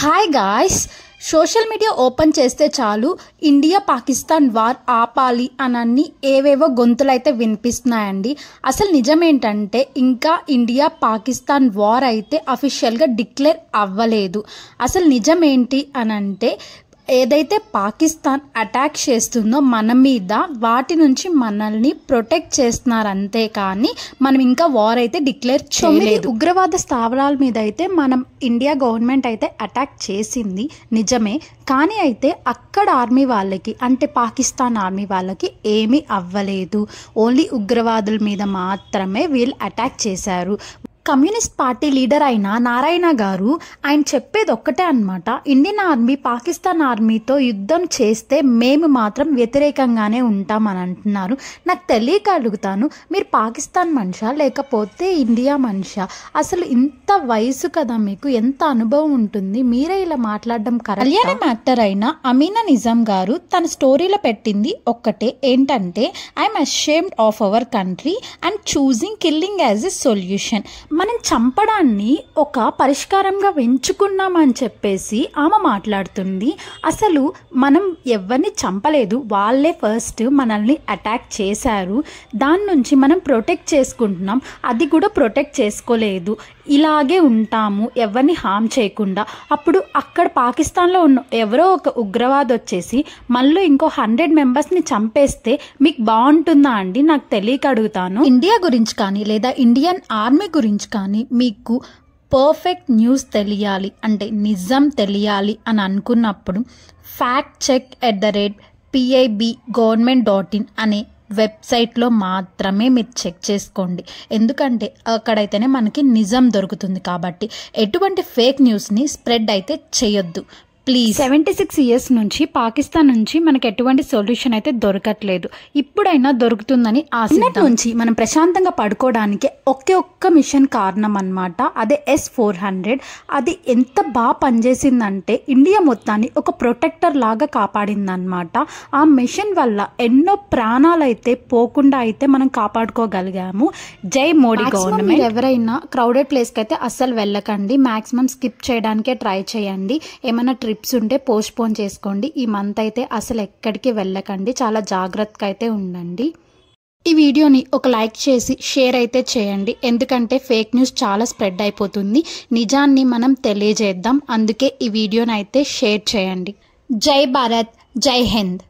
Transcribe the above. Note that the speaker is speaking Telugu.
Hi guys, social media open చేస్తే చాలు ఇండియా పాకిస్తాన్ వార్ ఆపాలి అనన్ని ఏవేవో గొంతులైతే వినిపిస్తున్నాయండి. అసలు నిజమేంటంటే ఇంకా ఇండియా పాకిస్తాన్ వార్ అయితే అఫీషియల్గా డిక్లేర్ అవ్వలేదు. అసలు నిజమేంటి అనంటే ఏదైతే పాకిస్తాన్ అటాక్ చేస్తుందో మన మీద వాటి నుంచి మనల్ని ప్రొటెక్ట్ చేస్తున్నారు అంతే, కానీ మనం ఇంకా వార్ అయితే డిక్లేర్ చేయలేదు. ఉగ్రవాద స్థావరాల మీద అయితే మనం ఇండియా గవర్నమెంట్ అయితే అటాక్ చేసింది నిజమే, కానీ అయితే అక్కడ ఆర్మీ వాళ్ళకి అంటే పాకిస్తాన్ ఆర్మీ వాళ్ళకి ఏమీ అవ్వలేదు. ఓన్లీ ఉగ్రవాదుల మీద మాత్రమే వీళ్ళు అటాక్ చేశారు. కమ్యూనిస్ట్ పార్టీ లీడర్ అయిన నారాయణ గారు ఆయన చెప్పేది ఒక్కటే అనమాట, ఇండియన్ ఆర్మీ పాకిస్తాన్ ఆర్మీతో యుద్ధం చేస్తే మేము మాత్రం వ్యతిరేకంగానే ఉంటామని అంటున్నారు. నాకు తెలియక అడుగుతాను, మీరు పాకిస్తాన్ మనిషా లేకపోతే ఇండియా మనిషా? అసలు ఇంత వయసు కదా మీకు, ఎంత అనుభవం ఉంటుంది, మీరే ఇలా మాట్లాడడం కరెక్ట్? కళ్యాణం యాక్టర్ అయిన అమీనా నిజాం గారు తన స్టోరీలో పెట్టింది ఒక్కటే, ఏంటంటే I'm ashamed of our country and choosing killing as a solution. మనం చంపడాన్ని ఒక పరిష్కారంగా ఎంచుకున్నామని చెప్పేసి ఆమె మాట్లాడుతుంది. అసలు మనం ఎవరిని చంపలేదు, వాళ్ళే ఫస్ట్ మనల్ని అటాక్ చేశారు. దాని నుంచి మనం ప్రొటెక్ట్ చేసుకుంటున్నాం, అది కూడా ప్రొటెక్ట్ చేసుకోలేదు. ఇలాగే ఉంటాము ఎవరిని హామ్ చేయకుండా. అప్పుడు అక్కడ పాకిస్తాన్లో ఉన్న ఎవరో ఒక ఉగ్రవాది వచ్చేసి మళ్ళీ ఇంకో 100 మెంబర్స్ని చంపేస్తే మీకు బాగుంటుందా అండి? నాకు తెలియక అడుగుతాను. ఇండియా గురించి కానీ లేదా ఇండియన్ ఆర్మీ గురించి కానీ మీకు పర్ఫెక్ట్ న్యూస్ తెలియాలి అంటే నిజం తెలియాలి అని అనుకున్నప్పుడు fact@pib.government.in అనే వెబ్సైట్లో మాత్రమే మీరు చెక్ చేసుకోండి. ఎందుకంటే అక్కడైతేనే మనకి నిజం దొరుకుతుంది. కాబట్టి ఎటువంటి ఫేక్ న్యూస్ని స్ప్రెడ్ అయితే చేయొద్దు ప్లీజ్. 76 ఇయర్స్ నుంచి పాకిస్తాన్ నుంచి మనకు ఎటువంటి సొల్యూషన్ అయితే దొరకట్లేదు. ఇప్పుడైనా దొరుకుతుందని ఆశిద్దాం. నుంచి మనం ప్రశాంతంగా పడుకోవడానికి ఒకే ఒక్క మిషన్ కారణం అన్నమాట, అదే S-400. అది ఎంత బాగా పనిచేసిందంటే ఇండియా మొత్తాన్ని ఒక ప్రొటెక్టర్ లాగా కాపాడిందనమాట. ఆ మిషన్ వల్ల ఎన్నో ప్రాణాలు అయితే పోకుండా అయితే మనం కాపాడుకోగలిగాము. జై మోడీ గవర్నమెంట్. ఎవరైనా క్రౌడెడ్ ప్లేస్కి అయితే అస్సలు వెళ్ళకండి, మ్యాక్సిమం స్కిప్ చేయడానికే ట్రై చేయండి. ఏమైనా ట్రిప్స్ ఉంటే పోస్ట్పోన్ చేసుకోండి. ఈ మంత్ అయితే అసలు ఎక్కడికి వెళ్ళకండి, చాలా జాగ్రత్తగా అయితే ఉండండి. ఈ వీడియోని ఒక లైక్ చేసి షేర్ అయితే చేయండి, ఎందుకంటే ఫేక్ న్యూస్ చాలా స్ప్రెడ్ అయిపోతుంది. నిజాన్ని మనం తెలియజేద్దాం, అందుకే ఈ వీడియోని అయితే షేర్ చేయండి. జై భారత్, జై హింద్.